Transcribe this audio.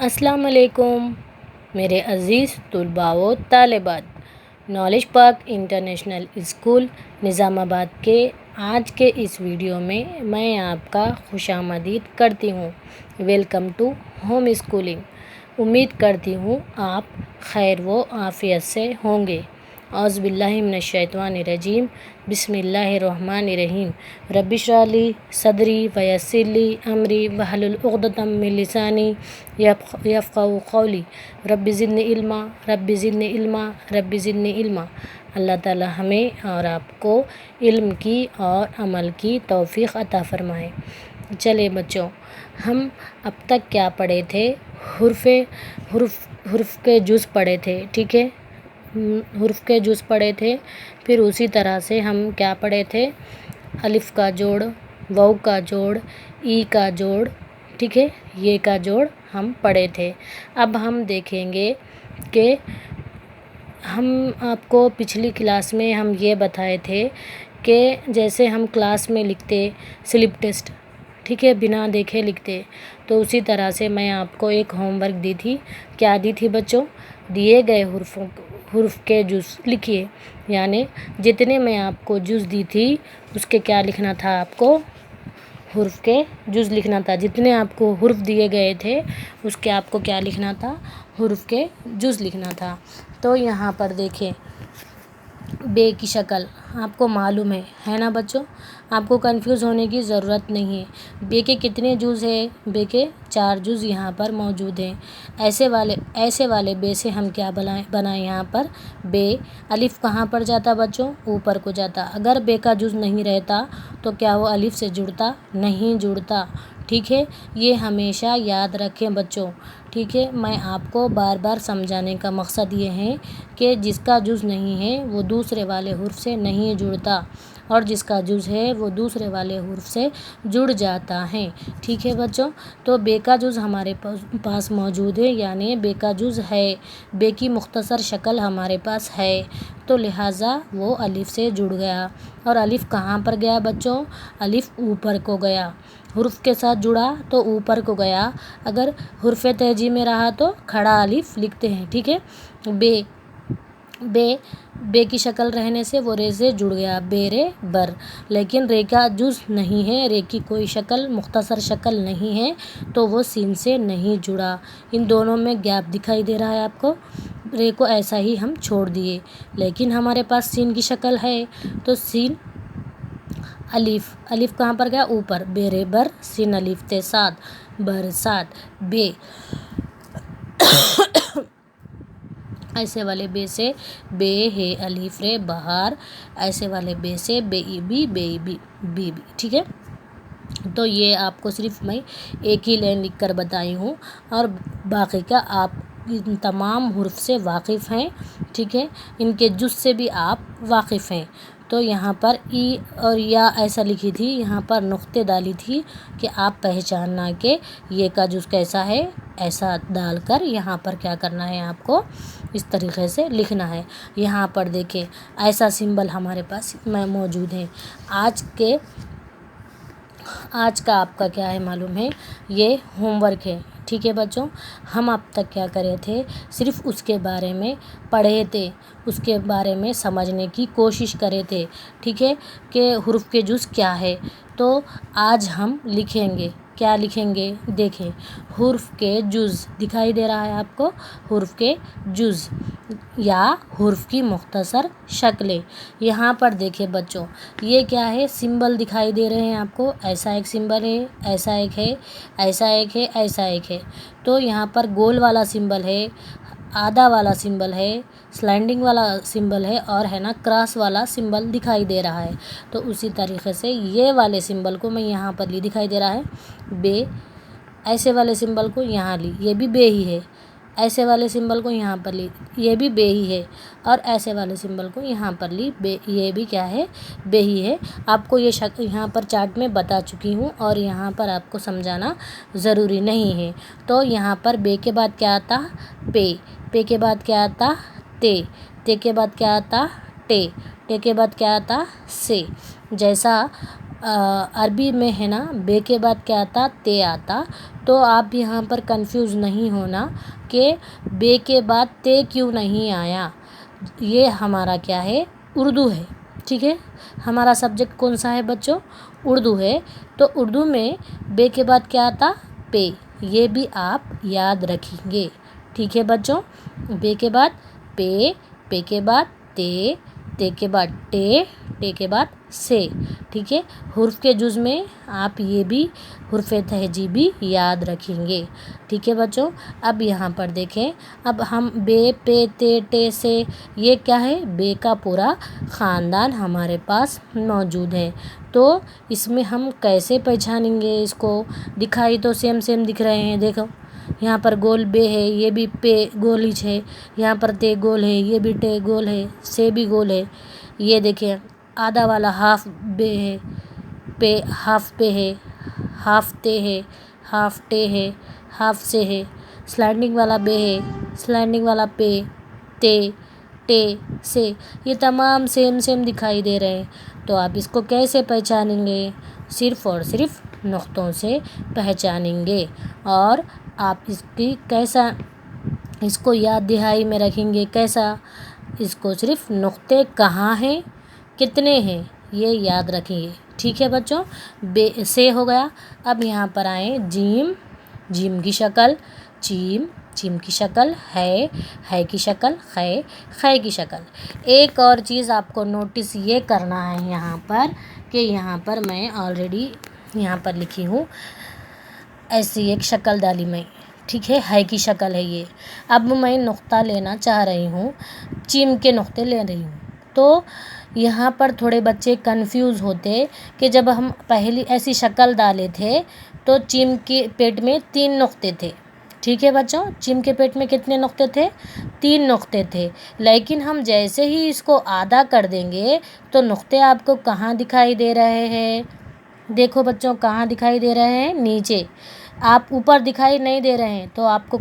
السلام علیکم میرے عزیز طلباء و طالبات۔ نالج پارک انٹرنیشنل اسکول نظام آباد کے آج کے اس ویڈیو میں آپ کا خوش آمدید کرتی ہوں۔ Welcome to home schooling. امید کرتی ہوں آپ خیر و عافیت سے ہوں گے۔ اعوذ باللہ من الشیطان الرجیم، بسم اللہ الرحمن الرحیم۔ رب اشرح لی صدری ویسر لی امری واحلل عقدۃ من لسانی یفقہوا قولی۔ رب زدنی علما، رب زدنی علما، رب زدنی علما۔ اللہ تعالی ہمیں اور آپ کو علم کی اور عمل کی توفیق عطا فرمائے۔ چلے بچوں، ہم اب تک کیا پڑھے تھے؟ حروف کے جز پڑھے تھے، ٹھیک ہے؟ حروف کے جز پڑھے تھے۔ پھر اسی طرح سے ہم کیا پڑھے تھے؟ الف کا جوڑ، واو کا جوڑ، ای کا جوڑ، ٹھیک ہے؟ یہ کا جوڑ ہم پڑھے تھے۔ اب ہم دیکھیں گے کہ ہم آپ کو پچھلی کلاس میں ہم یہ بتائے تھے کہ جیسے ہم کلاس میں لکھتے سلپ ٹیسٹ، ٹھیک ہے، بنا دیکھے لکھتے، تو اسی طرح سے میں آپ کو ایک ہوم ورک دی تھی۔ کیا دی تھی بچوں؟ دیے گئے حروف کے جز لکھیے، یعنی جتنے میں آپ کو جز دی تھی اس کے کیا لکھنا تھا آپ کو؟ حروف کے جز لکھنا تھا۔ جتنے آپ کو حروف دیے گئے تھے اس کے آپ کو کیا لکھنا تھا؟ حروف کے جز لکھنا تھا۔ تو یہاں پر دیکھیں، بے کی شکل آپ کو معلوم ہے نا بچوں؟ آپ کو کنفیوز ہونے کی ضرورت نہیں ہے۔ بے کے کتنے جز ہیں؟ بے کے 4 جز یہاں پر موجود ہیں۔ ایسے والے بے سے ہم کیا بنائیں یہاں پر؟ بے۔ الف کہاں پر جاتا بچوں؟ اوپر کو جاتا۔ اگر بے کا جز نہیں رہتا تو کیا وہ الف سے جڑتا؟ نہیں جڑتا، ٹھیک ہے؟ یہ ہمیشہ یاد رکھیں بچوں، ٹھیک ہے؟ میں آپ کو بار بار سمجھانے کا مقصد یہ ہے کہ جس کا جز نہیں ہے وہ دوسرے والے حرف سے نہیں جڑتا، اور جس کا جز ہے وہ دوسرے والے حرف سے جڑ جاتا ہے، ٹھیک ہے بچوں؟ تو بے کا جز ہمارے پاس موجود ہے، یعنی بے کا جز ہے، بے کی مختصر شکل ہمارے پاس ہے، تو لہٰذا وہ الف سے جڑ گیا۔ اور الف کہاں پر گیا بچوں؟ الف اوپر کو گیا۔ حرف کے ساتھ جڑا تو اوپر کو گیا، اگر حرف تہجی میں رہا تو کھڑا الف لکھتے ہیں، ٹھیک ہے؟ بے کی شکل رہنے سے وہ رے سے جڑ گیا، بے رے بر۔ لیکن رے کا جز نہیں ہے، رے کی کوئی شکل مختصر شکل نہیں ہے، تو وہ سین سے نہیں جڑا۔ ان دونوں میں گیپ دکھائی دے رہا ہے آپ کو؟ رے کو ایسا ہی ہم چھوڑ دیے، لیکن ہمارے پاس سین کی شکل ہے، تو سین الف کہاں پر گیا؟ اوپر، بے رے بر، سین الف تے ساتھ، بر ساتھ، بے۔ ایسے والے بے سے بے ہے الف رے بہار، ایسے والے بے سے بے ای بی، بے ای بی، بی بی، ٹھیک ہے؟ تو یہ آپ کو صرف میں ایک ہی لائن لکھ کر بتائی ہوں، اور باقی کا آپ ان تمام حروف سے واقف ہیں، ٹھیک ہے؟ ان کے جز سے بھی آپ واقف ہیں۔ تو یہاں پر ای اور یا ایسا لکھی تھی، یہاں پر نقطے ڈالی تھی کہ آپ پہچاننا کہ یہ کا جز کیسا ہے، ایسا ڈال کر یہاں پر کیا کرنا ہے آپ کو؟ اس طریقے سے لکھنا ہے۔ یہاں پر دیکھیں، ایسا سمبل ہمارے پاس موجود ہے۔ آج کا آپ کا کیا ہے معلوم ہے؟ یہ ہوم ورک ہے، ٹھیک ہے بچوں؟ ہم اب تک کیا کرے تھے؟ صرف اس کے بارے میں پڑھے تھے، اس کے بارے میں سمجھنے کی کوشش کرے تھے، ٹھیک ہے؟ کہ حروف کے جز کیا ہے۔ تو آج ہم لکھیں گے، کیا لکھیں گے؟ دیکھیں، حروف کے جز دکھائی دے رہا ہے آپ کو؟ حروف کے جز یا حروف کی مختصر شکلیں۔ یہاں پر دیکھیں بچوں، یہ کیا ہے؟ سمبل دکھائی دے رہے ہیں آپ کو؟ ایسا ایک سمبل ہے، ایسا ایک ہے، ایسا ایک ہے، ایسا ایک ہے۔ تو یہاں پر گول والا سمبل ہے، آدھا والا سمبل ہے، سلائنڈنگ والا سمبل ہے، اور ہے نا کراس والا سمبل دکھائی دے رہا ہے۔ تو اسی طریقے سے یہ والے سمبل کو میں یہاں پر لی، دکھائی دے رہا ہے بے، ایسے والے سمبل کو یہاں لی، یہ بھی بے ہی ہے، ایسے والے سمبل کو یہاں پر لی، یہ بھی بے ہی ہے، اور ایسے والے سمبل کو یہاں پر لی، بے، یہ بھی کیا ہے؟ بے ہی ہے۔ آپ کو یہ شکل یہاں پر چارٹ میں بتا چکی ہوں، اور یہاں پر آپ کو سمجھانا ضروری نہیں ہے۔ تو یہاں پر بے کے بعد کیا آتا؟ پے، پے کے بعد کیا آتا؟ تے، تے کے بعد کیا آتا؟ ٹے، ٹے کے بعد کیا آتا؟ سے۔ جیسا عربی میں ہے نا بے کے بعد کیا آتا؟ تے آتا. تو آپ یہاں پر کنفیوز نہیں ہونا کہ بے کے بعد تے کیوں نہیں آیا. یہ ہمارا کیا ہے؟ اردو ہے. ٹھیک ہے، ہمارا سبجیکٹ کون سا ہے بچوں؟ اردو ہے. تو اردو میں بے کے بعد کیا آتا؟ پے. یہ بھی آپ یاد رکھیں گے. ٹھیک ہے بچوں، بے کے بعد پے، پے کے بعد تے، تے کے بعد ٹے، ٹے کے بعد سے. ٹھیک ہے، حرف کے جز میں آپ یہ بھی حرف تہجیبی یاد رکھیں گے. ٹھیک ہے بچوں، اب یہاں پر دیکھیں، اب ہم بے، پے، تے، ٹے، سے، یہ کیا ہے؟ بے کا پورا خاندان ہمارے پاس موجود ہے. تو اس میں ہم کیسے پہچانیں گے اس کو؟ دکھائی تو سیم سیم دکھ رہے ہیں. دیکھو یہاں پر گول بے ہے، یہ بھی پے گول ہیچ ہے. یہاں پر تے گول ہے، یہ بھی ٹے گول ہے، سے بھی گول ہے. یہ دیکھیں آدھا والا ہاف بے ہے، پے ہاف پے ہے، ہاف تے ہے، ہاف ٹے ہے، ہاف سے ہے. سلائڈنگ والا بے ہے، سلائڈنگ والا پے، تے، ٹے، سے. یہ تمام سیم سیم دکھائی دے رہے ہیں. تو آپ اس کو کیسے پہچانیں گے؟ صرف اور صرف نقطوں سے پہچانیں گے. اور آپ اس کو یاد دہائی میں رکھیں گے کیسا؟ اس کو صرف نقطے کہاں ہیں، کتنے ہیں، یہ یاد رکھیں گے. ٹھیک ہے بچوں، بے سے ہو گیا. اب یہاں پر آئیں جیم، جیم کی شکل، چیم، چیم کی شکل، ہے کی شکل، خے کی شکل. ایک اور چیز آپ کو نوٹس یہ کرنا ہے یہاں پر کہ یہاں پر میں آلریڈی یہاں پر لکھی ہوں، ایسی ایک شکل ڈالی میں. ٹھیک ہے کی شکل ہے یہ. اب میں نقطہ لینا چاہ رہی ہوں، چیم کے نقطے لے رہی ہوں. تو یہاں پر تھوڑے بچے کنفیوز ہوتے کہ جب ہم پہلی ایسی شکل ڈالے تھے تو چیم کے پیٹ میں 3 نقطے تھے. ٹھیک ہے بچوں، چیم کے پیٹ میں کتنے نقطے تھے؟ 3 نقطے تھے. لیکن ہم جیسے ہی اس کو آدھا کر دیں گے تو نقطے آپ کو کہاں دکھائی دے رہے ہیں؟ دیکھو بچوں، کہاں دکھائی دے رہے ہیں؟ نیچے. آپ اوپر دکھائی نہیں دے رہے ہیں. تو آپ کو